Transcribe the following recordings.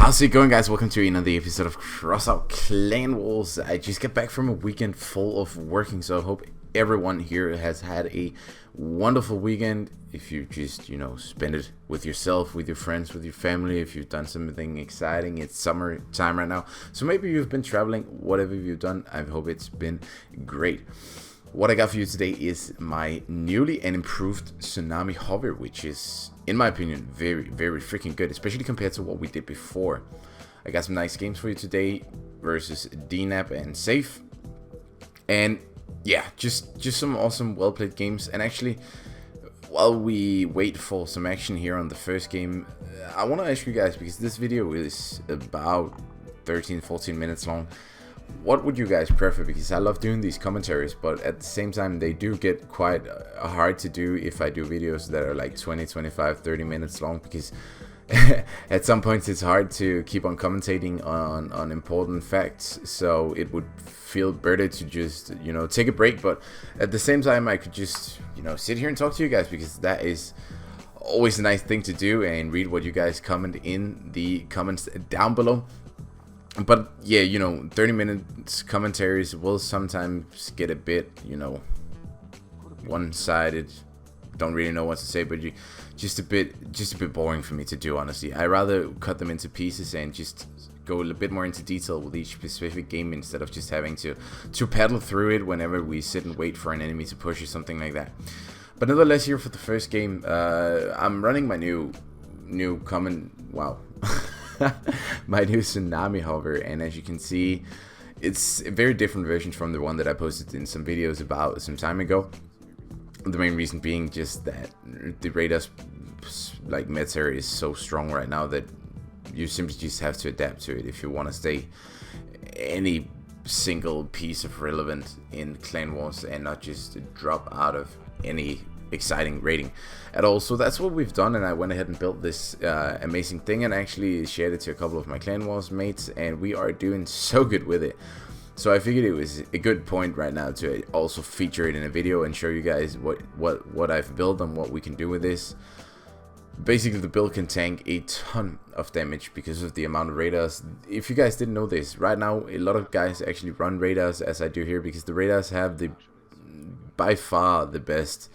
How's it going, guys? Welcome to another episode of Crossout Clanwars. I just got back from a weekend full of working, so I hope everyone here has had a wonderful weekend. If you just, spend it with yourself, with your friends, with your family, if you've done something exciting, it's summer time right now. So maybe you've been traveling, whatever you've done, I hope it's been great. What I got for you today is my newly and improved Tsunami Hover, which is, in my opinion, very, very freaking good, especially compared to what we did before. I got some nice games for you today versus DNAP and Safe. And yeah, just some awesome, well-played games. And actually, while we wait for some action here on the first game, I want to ask you guys, because this video is about 13-14 minutes long, what would you guys prefer? Because I love doing these commentaries, but at the same time they do get quite hard to do if I do videos that are like 20, 25, 30 minutes long, because at some points it's hard to keep on commentating on important facts. So it would feel better to just, take a break, but at the same time I could just, sit here and talk to you guys, because that is always a nice thing to do, and read what you guys comment in the comments down below. But yeah, 30 minutes commentaries will sometimes get a bit, one-sided. Don't really know what to say, but just a bit boring for me to do, honestly. I rather cut them into pieces and just go a bit more into detail with each specific game, instead of just having to paddle through it whenever we sit and wait for an enemy to push or something like that. But nonetheless, here for the first game, I'm running my new my new Tsunami Hover, and as you can see, it's a very different version from the one that I posted in some videos about some time ago. The main reason being just that the radar's meta is so strong right now that you simply just have to adapt to it if you want to stay any single piece of relevant in Clanwars and not just drop out of any exciting rating at all. So that's what we've done, and I went ahead and built this amazing thing and actually shared it to a couple of my Clanwars mates, and we are doing so good with it. So I figured it was a good point right now to also feature it in a video and show you guys what I've built and what we can do with this. Basically, the build can tank a ton of damage because of the amount of radars. If you guys didn't know this, right now a lot of guys actually run radars as I do here, because the radars have by far the best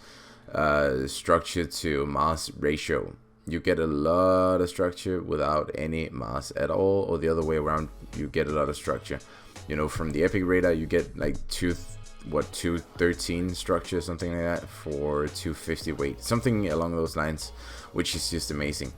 structure to mass ratio. You get a lot of structure without any mass at all, or the other way around, you get a lot of structure. From the epic radar you get like 213 structure, something like that, for 250 weight, something along those lines, which is just amazing.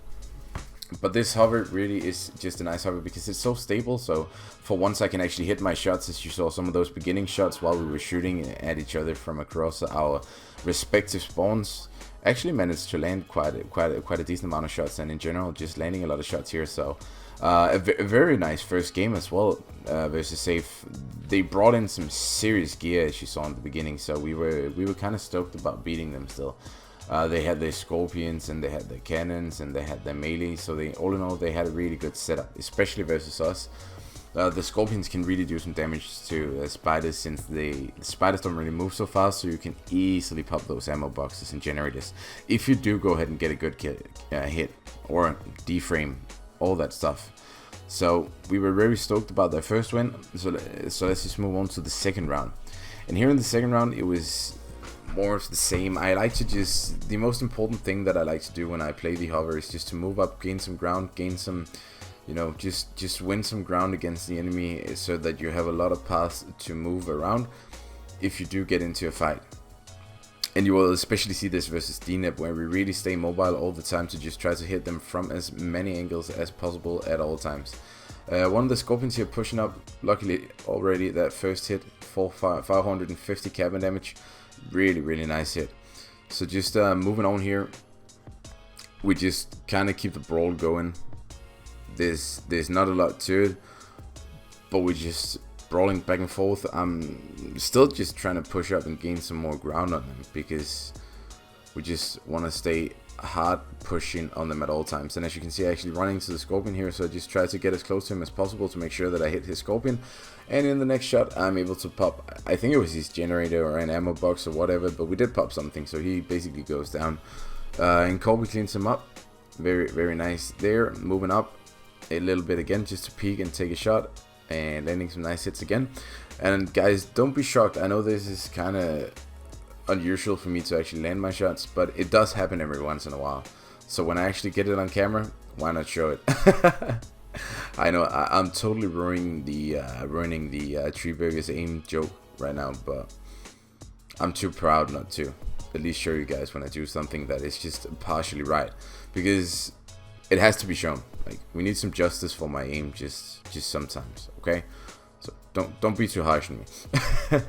But this hover really is just a nice hover because it's so stable. So for once I can actually hit my shots, as you saw some of those beginning shots while we were shooting at each other from across our respective spawns. Actually managed to land quite a decent amount of shots, and in general just landing a lot of shots here. So a very nice first game as well versus Safe. They brought in some serious gear, as you saw in the beginning, so we were kind of stoked about beating them still. They had their scorpions, and they had their cannons, and they had their melee, so all in all they had a really good setup, especially versus us. The scorpions can really do some damage to spiders, since the spiders don't really move so fast, so you can easily pop those ammo boxes and generators if you do go ahead and get a good hit or deframe, all that stuff. So we were very stoked about that first win. So let's just move on to the second round. And here in the second round, it was more of the same. I like to the most important thing that I like to do when I play the hover is just to move up, gain some ground, gain some, just win some ground against the enemy, so that you have a lot of paths to move around if you do get into a fight. And you will especially see this versus DNAP, where we really stay mobile all the time to just try to hit them from as many angles as possible at all times. One of the scorpions here pushing up, luckily already that first hit, 550 cabin damage, really nice hit. So just moving on here, we just kind of keep the brawl going. There's not a lot to it, but we just brawling back and forth. I'm still just trying to push up and gain some more ground on them, because we just want to stay hard pushing on them at all times. And as you can see, I actually running to the scorpion here, so I just try to get as close to him as possible to make sure that I hit his scorpion. And in the next shot I'm able to pop, I think it was his generator or an ammo box or whatever, but we did pop something, so he basically goes down. And Colby cleans him up. Very nice there. Moving up, a little bit again just to peek and take a shot, and landing some nice hits again. And guys, don't be shocked. I know this is kind of unusual for me to actually land my shots, but it does happen every once in a while. So when I actually get it on camera, why not show it? I know I'm totally ruining the TreeBurgers aim joke right now, but I'm too proud not to at least show you guys when I do something that is just partially right, because it has to be shown. Like, we need some justice for my aim just sometimes, okay? So don't be too harsh on me.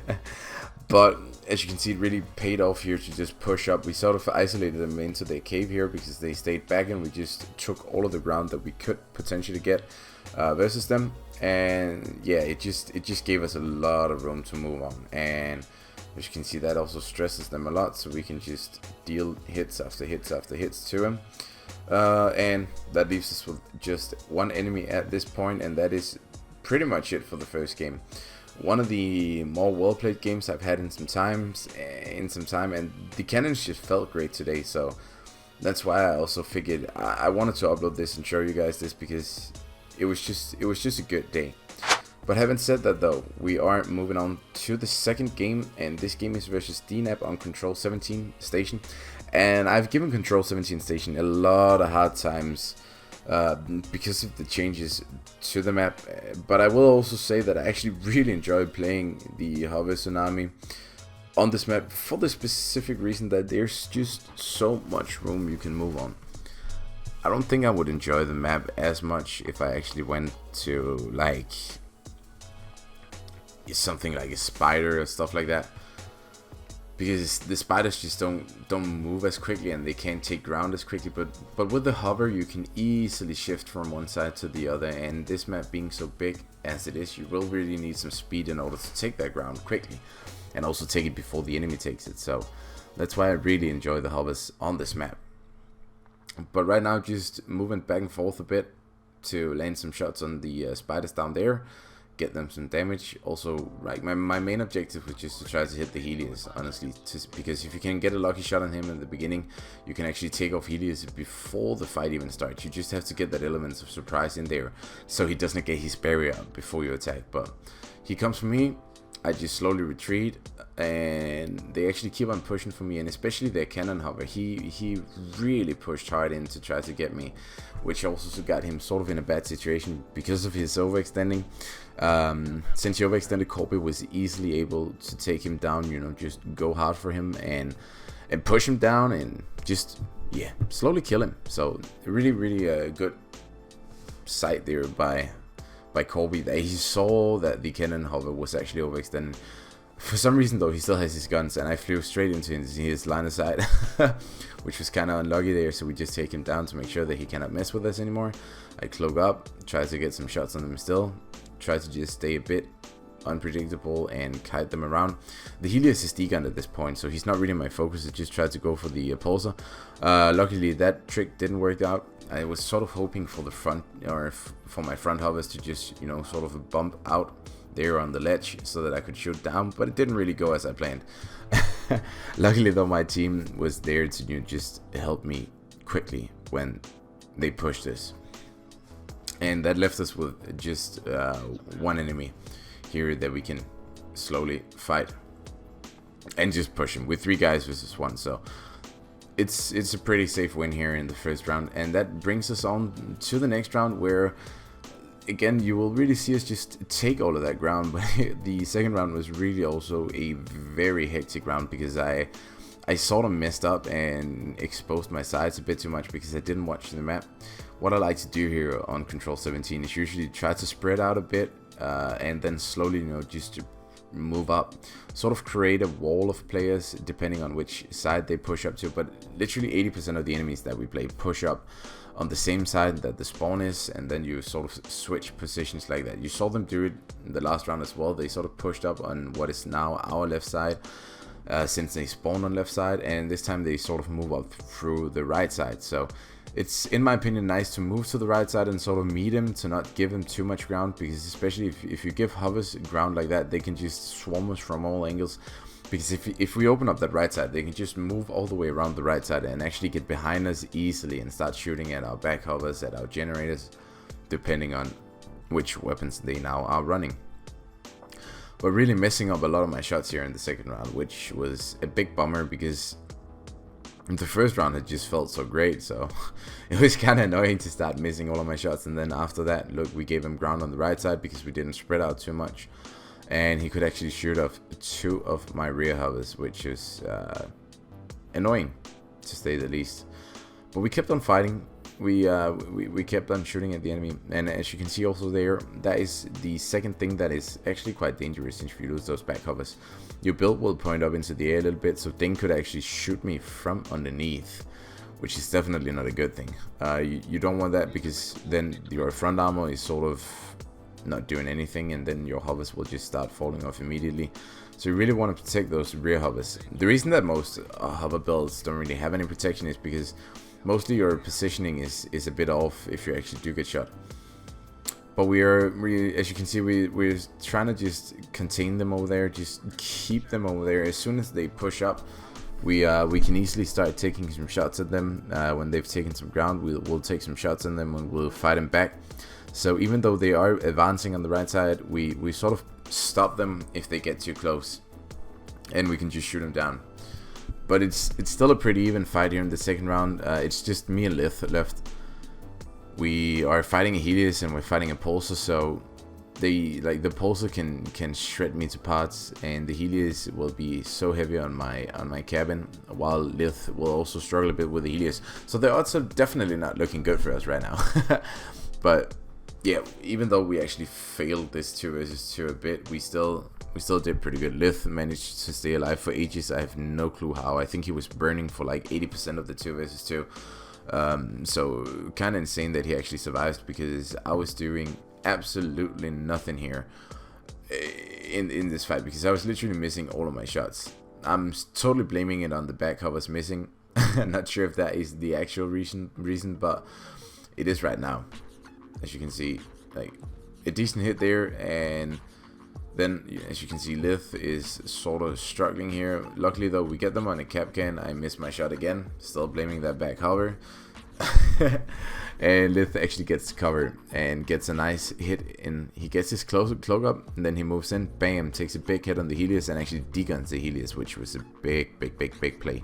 But as you can see, it really paid off here to just push up. We sort of isolated them into their cave here because they stayed back, and we just took all of the ground that we could potentially get versus them. And yeah, it just gave us a lot of room to move on. And as you can see, that also stresses them a lot, so we can just deal hits after hits after hits to them. And that leaves us with just one enemy at this point, and that is pretty much it for the first game. One of the more well-played games I've had in some time, and the cannons just felt great today, so that's why I also figured I wanted to upload this and show you guys this, because it was just a good day. But having said that though, we are moving on to the second game, and this game is versus DNAP on Control 17 Station. And I've given Control 17 Station a lot of hard times because of the changes to the map, but I will also say that I actually really enjoy playing the Hover Tsunami on this map for the specific reason that there's just so much room you can move on. I don't think I would enjoy the map as much if I actually went to like something like a spider or stuff like that, because the spiders just don't move as quickly and they can't take ground as quickly. But with the hover, you can easily shift from one side to the other, and this map being so big as it is, you will really need some speed in order to take that ground quickly, and also take it before the enemy takes it. So that's why I really enjoy the hovers on this map. But right now, just moving back and forth a bit to land some shots on the spiders down there, get them some damage. Also, like my main objective was just to try to hit the Helios, honestly, because if you can get a lucky shot on him in the beginning, you can actually take off Helios before the fight even starts. You just have to get that element of surprise in there, so he doesn't get his barrier up before you attack. But he comes for me, I just slowly retreat, and they actually keep on pushing for me, and especially their cannon hover, he really pushed hard in to try to get me, which also got him sort of in a bad situation because of his overextending. Since he overextended, Corby was easily able to take him down, you know, just go hard for him and push him down and just, yeah, slowly kill him. So really a good sight there by Corby, that he saw that the cannon hover was actually overextended. For some reason though, he still has his guns, and I flew straight into his line of sight, which was kind of unlucky there. So we just take him down to make sure that he cannot mess with us anymore. I cloak up, try to get some shots on him still, try to just stay a bit unpredictable and kite them around. The Helios is degunned at this point, so he's not really my focus. I just tried to go for the pulsar. Luckily that trick didn't work out. I was sort of hoping for the front, or for my front hovers to just, you know, sort of bump out there on the ledge so that I could shoot down, but it didn't really go as I planned. Luckily though, my team was there to, you know, just help me quickly when they pushed this, and that left us with just one enemy here that we can slowly fight and just push him with 3 guys versus 1. So it's a pretty safe win here in the first round, and that brings us on to the next round, where again you will really see us just take all of that ground. But the second round was really also a very hectic round, because I sort of messed up and exposed my sides a bit too much because I didn't watch the map. What I like to do here on Control 17 is usually try to spread out a bit, and then slowly, you know, just to move up, sort of create a wall of players depending on which side they push up to. But literally 80% of the enemies that we play push up on the same side that the spawn is, and then you sort of switch positions like that. You saw them do it in the last round as well. They sort of pushed up on what is now our left side, since they spawned on left side, and this time they sort of move up through the right side. So it's, in my opinion, nice to move to the right side and sort of meet him, to not give him too much ground, because especially if you give hovers ground like that, they can just swarm us from all angles. Because if we open up that right side, they can just move all the way around the right side and actually get behind us easily and start shooting at our back hovers, at our generators. depending on which weapons they now are running. But really messing up a lot of my shots here in the second round, which was a big bummer because the first round had just felt so great, so it was kind of annoying to start missing all of my shots. And then after that, look, we gave him ground on the right side because we didn't spread out too much, and he could actually shoot off 2 of my rear hovers, which is annoying to say the least. But we kept on fighting. We kept on shooting at the enemy, and as you can see also there, that is the second thing that is actually quite dangerous. Since you lose those back hovers, your build will point up into the air a little bit, so Ding could actually shoot me from underneath, which is definitely not a good thing. You don't want that, because then your front armor is sort of not doing anything, and then your hovers will just start falling off immediately. So you really want to protect those rear hovers. The reason that most hover builds don't really have any protection is because mostly your positioning is a bit off if you actually do get shot. But as you can see, we're trying to just contain them over there, just keep them over there. As soon as they push up, we can easily start taking some shots at them. When they've taken some ground, we'll take some shots on them and we'll fight them back. So even though they are advancing on the right side, we sort of stop them if they get too close, and we can just shoot them down. But it's still a pretty even fight here in the second round. It's just me and Lith left. We are fighting a Helios and we're fighting a Pulsar, so the Pulsar can shred me to parts, and the Helios will be so heavy on my cabin, while Lith will also struggle a bit with the Helios. So the odds are definitely not looking good for us right now. But yeah, even though we actually failed this 2 versus 2 a bit, we still did pretty good. Lith managed to stay alive for ages. I have no clue how. I think he was burning for like 80% of the 2 versus 2. So kind of insane that he actually survived, because I was doing absolutely nothing here in this fight, because I was literally missing all of my shots. I'm totally blaming it on the back covers missing. I'm not sure if that is the actual reason, but it is right now. As you can see, like a decent hit there, and then as you can see, Lith is sort of struggling here. Luckily though, we get them on a cap can. I missed my shot again, still blaming that back hover. And Lith actually gets cover and gets a nice hit, and he gets his cloak up, and then he moves in, bam, takes a big hit on the Helios and actually deguns the Helios, which was a big play.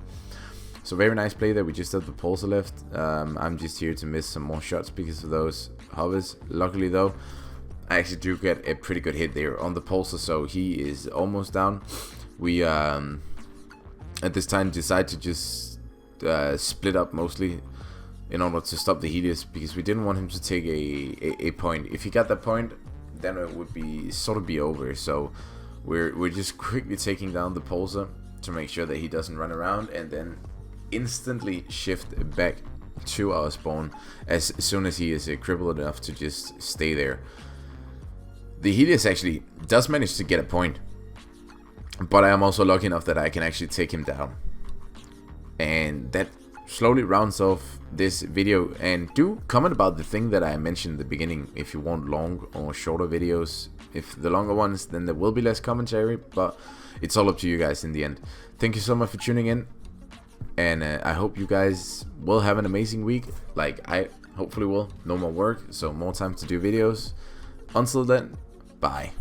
So very nice play there. We just have the Pulsar left. I'm just here to miss some more shots because of those hovers. Luckily though, I actually do get a pretty good hit there on the Pulsar, so he is almost down. We at this time decide to just split up mostly in order to stop the Helios, because we didn't want him to take a point. If he got that point, then it would be sort of be over. So we're just quickly taking down the Pulsar to make sure that he doesn't run around, and then instantly shift back to our spawn as soon as he is crippled enough to just stay there. The Helios actually does manage to get a point, but I am also lucky enough that I can actually take him down. And that slowly rounds off this video. And do comment about the thing that I mentioned in the beginning, if you want long or shorter videos. If the longer ones, then there will be less commentary, but it's all up to you guys in the end. Thank you so much for tuning in, and I hope you guys will have an amazing week, like I hopefully will. No more work, so more time to do videos. Until then, bye.